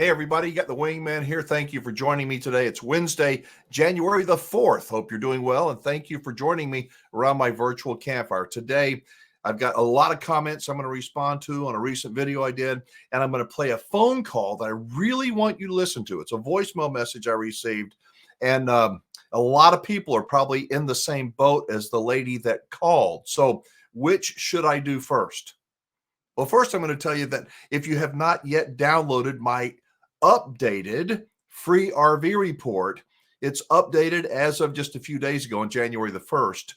Hey, everybody, you got the Wingman here. Thank you for joining me today. It's Wednesday, January the 4th. Hope you're doing well, and thank you for joining me around my virtual campfire. Today, I've got a lot of comments I'm going to respond to on a recent video I did, and I'm going to play a phone call that I really want you to listen to. It's a voicemail message I received, and a lot of people are probably in the same boat as the lady that called. So which should I do first? Well, first, I'm going to tell you that if you have not yet downloaded my updated free RV report, it's updated as of just a few days ago on January the 1st,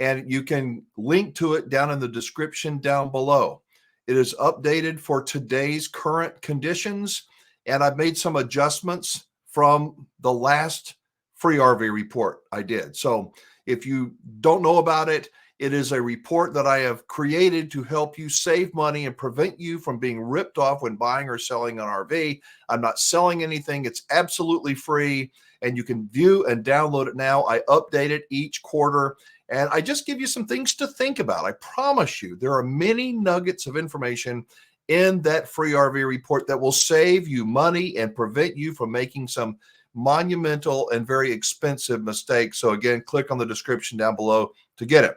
and you can link to it down in the description down below. It is updated for today's current conditions, and I've made some adjustments from the last free RV report I did. So if you don't know about it, it is a report that I have created to help you save money and prevent you from being ripped off when buying or selling an RV. I'm not selling anything. It's absolutely free, and you can view and download it now. I update it each quarter, and I just give you some things to think about. I promise you, there are many nuggets of information in that free RV report that will save you money and prevent you from making some monumental and very expensive mistakes. So again, click on the description down below to get it.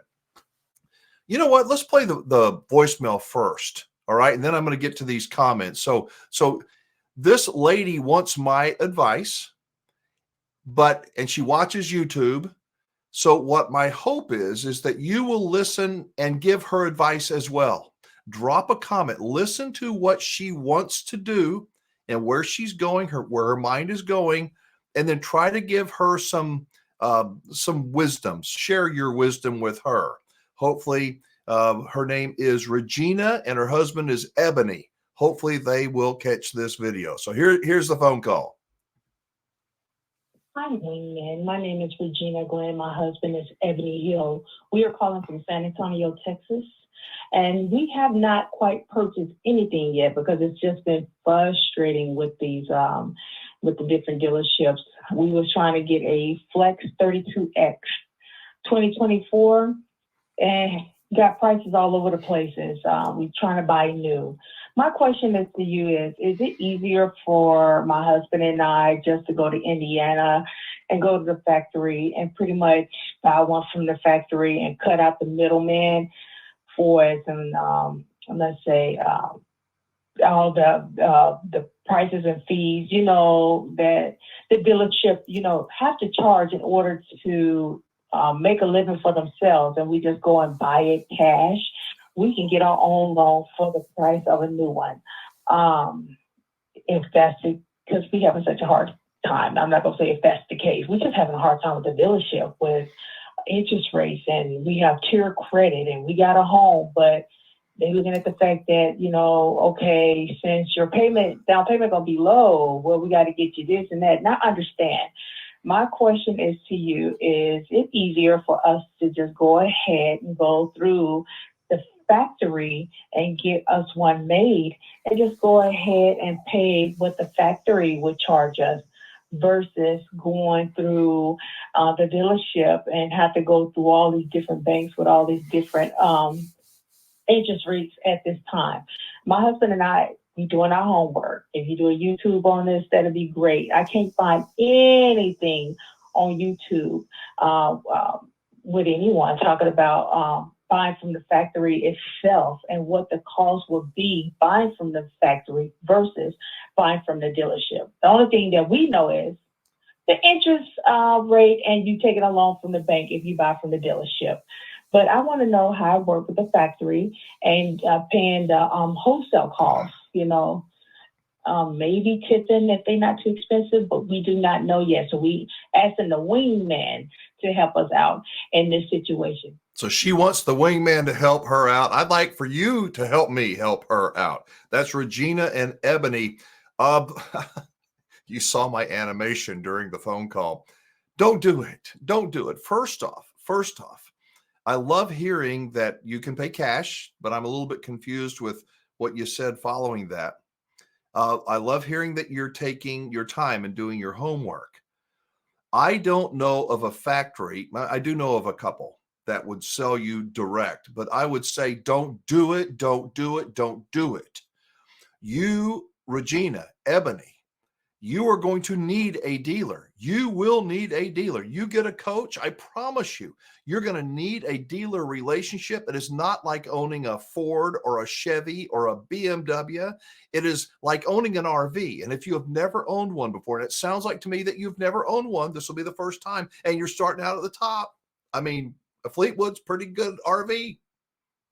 You know what? Let's play the voicemail first. All right. And then I'm going to get to these comments. So this lady wants my advice, and she watches YouTube. So what my hope is that you will listen and give her advice as well. Drop a comment, listen to what she wants to do and where she's going, where her mind is going, and then try to give her some wisdom. Share your wisdom with her. Hopefully, her name is Regina and her husband is Ebony. Hopefully, they will catch this video. So here's the phone call. Hi, Wingman. My name is Regina Glenn. My husband is Ebony Hill. We are calling from San Antonio, Texas, and we have not quite purchased anything yet because it's just been frustrating with these with the different dealerships. We was trying to get a Flex 32X 2024 and got prices all over the places. We're trying to buy new. My question is to you is it easier for my husband and I just to go to Indiana and go to the factory and pretty much buy one from the factory and cut out the middleman for some, let's say, all the prices and fees, that the dealership, have to charge in order to make a living for themselves, and we just go and buy it cash. We can get our own loan for the price of a new one. If that's because we having such a hard time. I'm not going to say if that's the case. We're just having a hard time with the dealership with interest rates, and we have tier credit, and we got a home, but they're looking at the fact that, okay, since your down payment going to be low, well, we got to get you this and that. Now, understand. My question is to you, is it easier for us to just go ahead and go through the factory and get us one made and just go ahead and pay what the factory would charge us versus going through the dealership and have to go through all these different banks with all these different interest rates at this time? My husband and I, we doing our homework. If you do a YouTube on this, that'd be great. I can't find anything on YouTube with anyone talking about buying from the factory itself and what the cost would be buying from the factory versus buying from the dealership. The only thing that we know is the interest rate, and you take it a loan from the bank if you buy from the dealership. But I want to know how I work with the factory and paying the wholesale costs, maybe tipping if they're not too expensive, but we do not know yet. So we asking the Wingman to help us out in this situation. So she wants the Wingman to help her out. I'd like for you to help me help her out. That's Regina and Ebony. You saw my animation during the phone call. Don't do it. Don't do it. First off, I love hearing that you can pay cash, but I'm a little bit confused with what you said following that. I love hearing that you're taking your time and doing your homework. I don't know of a factory. I do know of a couple that would sell you direct, but I would say don't do it. Don't do it. Don't do it. You, Regina, Ebony, You are going to need a dealer. You will need a dealer. You get a coach, I promise you, you're going to need a dealer relationship. It is not like owning a Ford or a Chevy or a BMW. It is like owning an RV. And if you have never owned one before, and it sounds like to me that you've never owned one, this will be the first time, and you're starting out at the top. I mean, a Fleetwood's pretty good RV.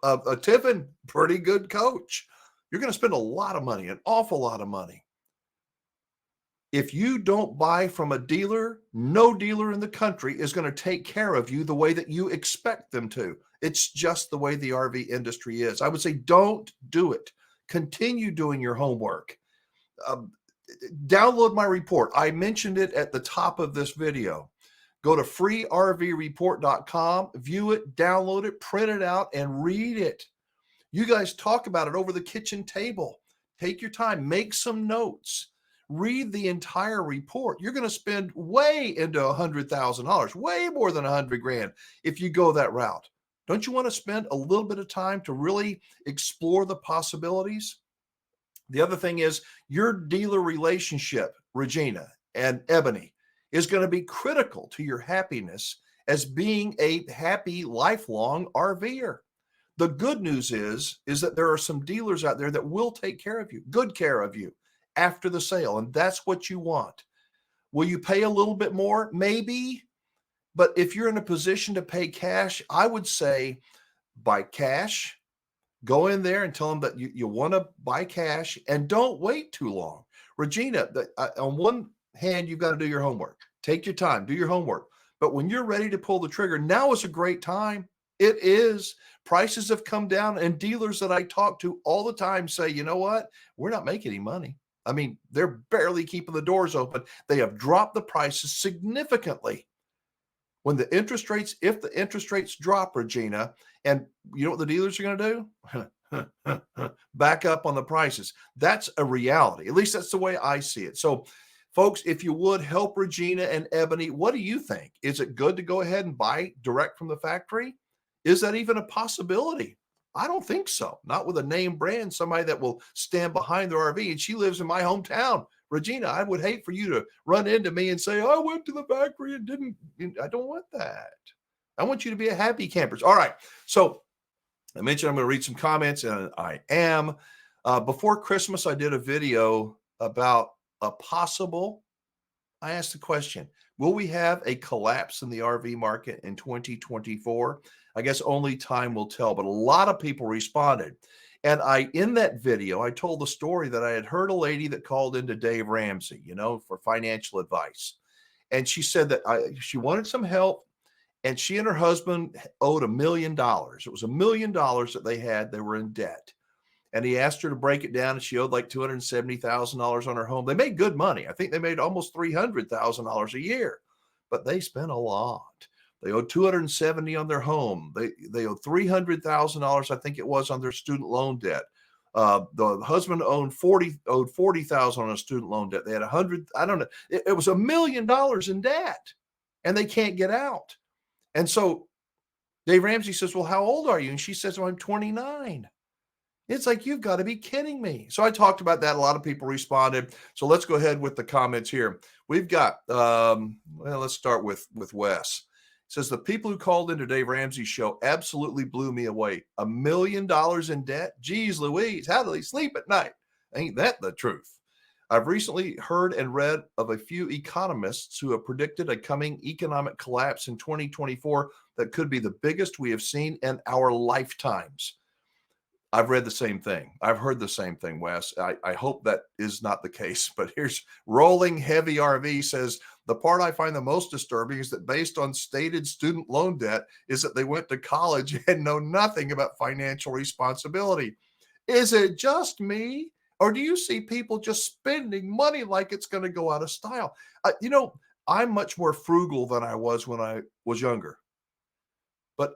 A Tiffin, pretty good coach. You're going to spend a lot of money, an awful lot of money. If you don't buy from a dealer, no dealer in the country is going to take care of you the way that you expect them to. It's just the way the RV industry is. I would say don't do it. Continue doing your homework. Download my report. I mentioned it at the top of this video. Go to freervreport.com, view it, download it, print it out, and read it. You guys talk about it over the kitchen table. Take your time, make some notes. Read the entire report. You're going to spend way into $100,000, way more than $100,000 if you go that route. Don't you want to spend a little bit of time to really explore the possibilities? The other thing is your dealer relationship, Regina and Ebony, is going to be critical to your happiness as being a happy, lifelong RVer. The good news is that there are some dealers out there that will take care of you, good care of you, after the sale. And that's what you want. Will you pay a little bit more? Maybe. But if you're in a position to pay cash, I would say buy cash. Go in there and tell them that you want to buy cash and don't wait too long. Regina, on one hand, you've got to do your homework. Take your time, do your homework. But when you're ready to pull the trigger, now is a great time. It is. Prices have come down, and dealers that I talk to all the time say, you know what? We're not making any money. I mean, they're barely keeping the doors open. They have dropped the prices significantly. When the interest rates, if the interest rates drop, Regina, and you know what the dealers are going to do? Back up on the prices. That's a reality. At least that's the way I see it. So, folks, if you would help Regina and Ebony, what do you think? Is it good to go ahead and buy direct from the factory? Is that even a possibility? I don't think so. Not with a name brand, somebody that will stand behind their RV. And she lives in my hometown. Regina, I would hate for you to run into me and say, I went to the factory and didn't. I don't want that. I want you to be a happy camper. All right. So I mentioned I'm going to read some comments, and I am. Before Christmas, I did a video about a possible, I asked the question, will we have a collapse in the RV market in 2024? I guess only time will tell, but a lot of people responded. And in that video, I told the story that I had heard a lady that called into Dave Ramsey, for financial advice. And she said that she wanted some help, and she and her husband owed $1 million. It was $1 million that they had. They were in debt. And he asked her to break it down, and she owed like $270,000 on her home. They made good money. I think they made almost $300,000 a year, but they spent a lot. They owed $270,000 on their home. They owed $300,000, I think it was, on their student loan debt. The husband owed $40,000 on a student loan debt. They had $100,000. I don't know. It was $1 million in debt, and they can't get out. And so Dave Ramsey says, well, how old are you? And she says, well, I'm 29. It's like, you've got to be kidding me. So I talked about that. A lot of people responded. So let's go ahead with the comments here. We've got, let's start with Wes. It says, the people who called into Dave Ramsey's show absolutely blew me away. $1 million in debt? Geez Louise, how do they sleep at night? Ain't that the truth? I've recently heard and read of a few economists who have predicted a coming economic collapse in 2024 that could be the biggest we have seen in our lifetimes. I've read the same thing. I've heard the same thing, Wes. I hope that is not the case. But here's Rolling Heavy RV says, the part I find the most disturbing is that based on stated student loan debt is that they went to college and know nothing about financial responsibility. Is it just me? Or do you see people just spending money like it's going to go out of style? I'm much more frugal than I was when I was younger. But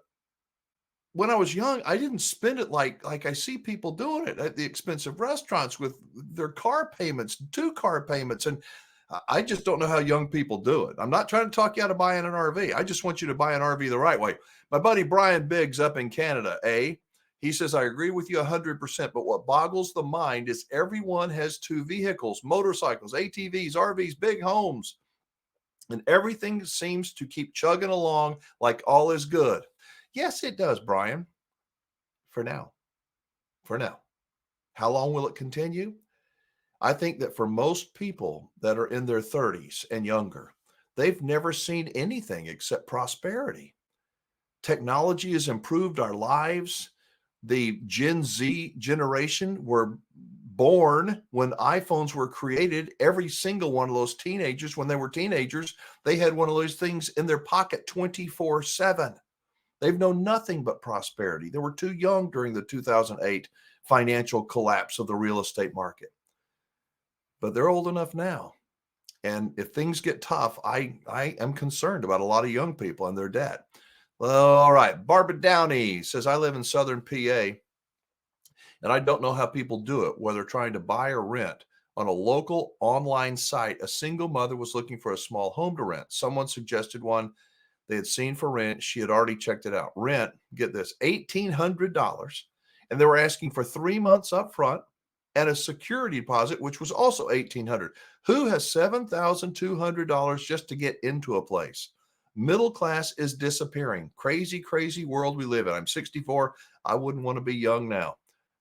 when I was young, I didn't spend it like I see people doing it at the expensive restaurants with their car payments, 2 car payments. And I just don't know how young people do it. I'm not trying to talk you out of buying an RV. I just want you to buy an RV the right way. My buddy Brian Biggs up in Canada, He says, I agree with you 100%, but what boggles the mind is everyone has two vehicles, motorcycles, ATVs, RVs, big homes, and everything seems to keep chugging along like all is good. Yes, it does, Brian, for now. For now. How long will it continue? I think that for most people that are in their 30s and younger, they've never seen anything except prosperity. Technology has improved our lives. The Gen Z generation were born when iPhones were created. Every single one of those teenagers, when they were teenagers, they had one of those things in their pocket 24/7. They've known nothing but prosperity. They were too young during the 2008 financial collapse of the real estate market, but they're old enough now. And if things get tough, I am concerned about a lot of young people and their debt. Well, all right. Barbara Downey says, I live in Southern PA and I don't know how people do it, whether trying to buy or rent. On a local online site, a single mother was looking for a small home to rent. Someone suggested one they had seen for rent. She had already checked it out. Rent, get this, $1,800. And they were asking for 3 months up front and a security deposit, which was also $1,800. Who has $7,200 just to get into a place? Middle class is disappearing. Crazy, crazy world we live in. I'm 64. I wouldn't want to be young now.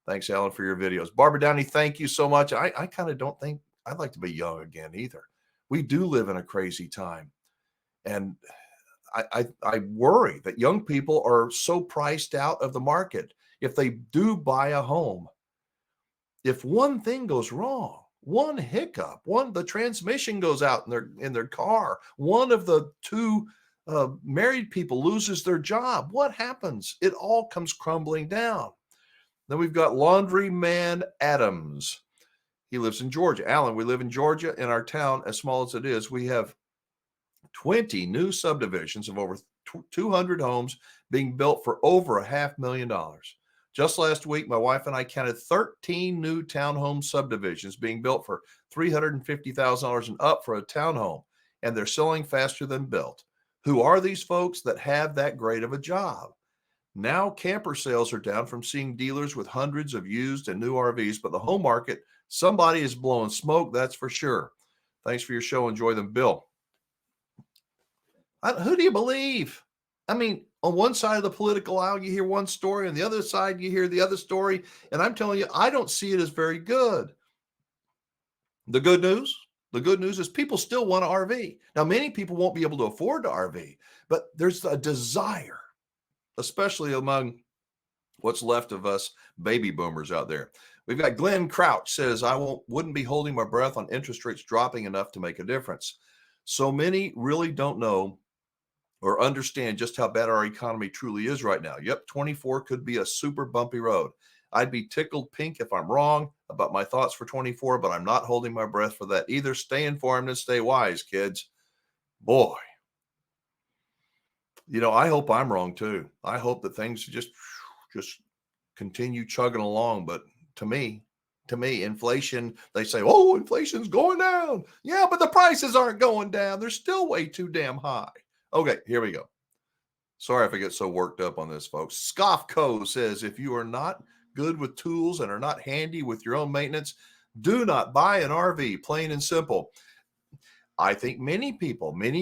Thanks, Alan, for your videos. Barbara Downey, thank you so much. I kind of don't think I'd like to be young again either. We do live in a crazy time. And I worry that young people are so priced out of the market. If they do buy a home, if one thing goes wrong, one hiccup, the transmission goes out in their car, one of the two married people loses their job, what happens? It all comes crumbling down. Then we've got Laundry Man Adams. He lives in Georgia. Alan, we live in Georgia. In our town, as small as it is, we have 20 new subdivisions of over 200 homes being built for over $500,000. Just last week, my wife and I counted 13 new townhome subdivisions being built for $350,000 and up for a townhome, and they're selling faster than built. Who are these folks that have that great of a job? Now camper sales are down from seeing dealers with hundreds of used and new RVs, but the home market, somebody is blowing smoke, that's for sure. Thanks for your show. Enjoy them, Bill. Who do you believe? I mean, on one side of the political aisle, you hear one story. On the other side, you hear the other story. And I'm telling you, I don't see it as very good. The good news is people still want an RV. Now, many people won't be able to afford the RV, but there's a desire, especially among what's left of us baby boomers out there. We've got Glenn Crouch says, wouldn't be holding my breath on interest rates dropping enough to make a difference. So many really don't know or understand just how bad our economy truly is right now. Yep, 24 could be a super bumpy road. I'd be tickled pink if I'm wrong about my thoughts for 24, but I'm not holding my breath for that either. Stay informed and stay wise, kids. Boy, I hope I'm wrong too. I hope that things just continue chugging along. But to me, inflation, they say, oh, inflation's going down. Yeah, but the prices aren't going down. They're still way too damn high. Okay, here we go. Sorry if I get so worked up on this, folks. Scoffco says, if you are not good with tools and are not handy with your own maintenance, do not buy an RV, plain and simple. I think many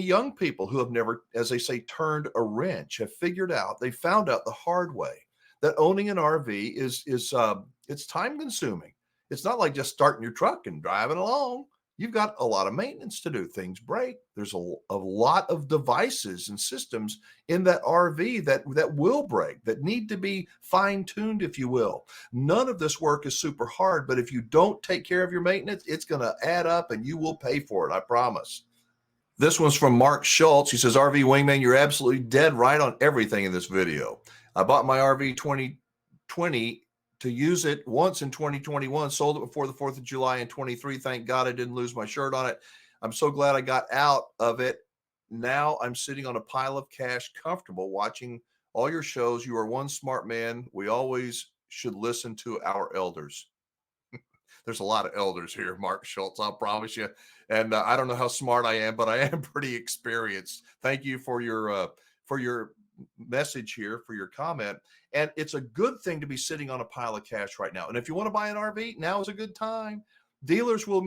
young people who have never, as they say, turned a wrench, have figured out, they found out the hard way that owning an RV is it's time consuming. It's not like just starting your truck and driving along. You've got a lot of maintenance to do. Things break. There's a lot of devices and systems in that RV that will break, that need to be fine-tuned, if you will. None of this work is super hard, but if you don't take care of your maintenance, it's going to add up and you will pay for it, I promise. This one's from Mark Schultz. He says, RV Wingman, you're absolutely dead right on everything in this video. I bought my RV 2020 to use it once in 2021, sold it before the 4th of July in 23. Thank God I didn't lose my shirt on it. I'm so glad I got out of it. Now I'm sitting on a pile of cash, comfortable watching all your shows. You are one smart man. We always should listen to our elders. There's a lot of elders here, Mark Schultz, I'll promise you. And I don't know how smart I am, but I am pretty experienced. Thank you for your message here for your comment. And it's a good thing to be sitting on a pile of cash right now. And if you want to buy an RV, now is a good time. Dealers will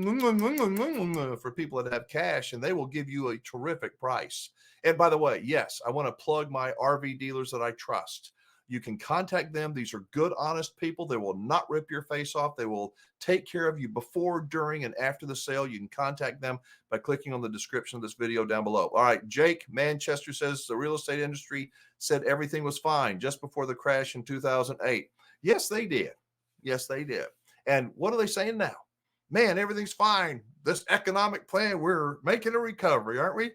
for people that have cash, and they will give you a terrific price. And by the way, yes, I want to plug my RV dealers that I trust. You can contact them. These are good, honest people. They will not rip your face off. They will take care of you before, during, and after the sale. You can contact them by clicking on the description of this video down below. All right, Jake Manchester says the real estate industry said everything was fine just before the crash in 2008. Yes, they did. Yes, they did. And what are they saying now? Man, everything's fine. This economic plan, we're making a recovery, aren't we?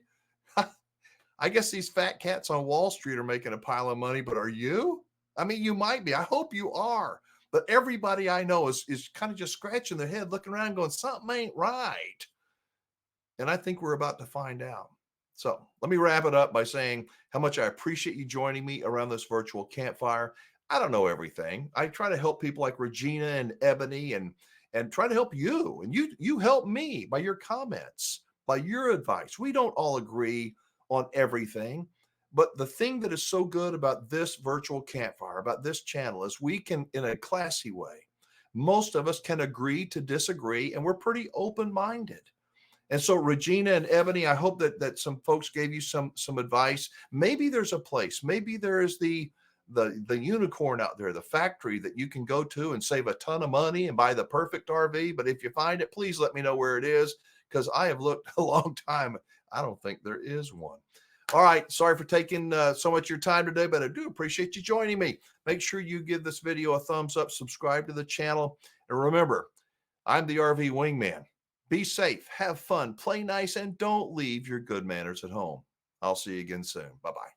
I guess these fat cats on Wall Street are making a pile of money, but are you? I mean, you might be. I hope you are. But everybody I know is kind of just scratching their head, looking around going, something ain't right. And I think we're about to find out. So let me wrap it up by saying how much I appreciate you joining me around this virtual campfire. I don't know everything. I try to help people like Regina and Ebony and try to help you. And you help me by your comments, by your advice. We don't all agree on everything. But the thing that is so good about this virtual campfire, about this channel, is we can, in a classy way, most of us can agree to disagree, and we're pretty open-minded. And so, Regina and Ebony, I hope that some folks gave you some advice. Maybe there's a place, maybe there is the unicorn out there, the factory that you can go to and save a ton of money and buy the perfect RV. But if you find it, please let me know where it is, because I have looked a long time. I don't think there is one. All right. Sorry for taking so much of your time today, but I do appreciate you joining me. Make sure you give this video a thumbs up, subscribe to the channel. And remember, I'm the RV Wingman. Be safe, have fun, play nice, and don't leave your good manners at home. I'll see you again soon. Bye-bye.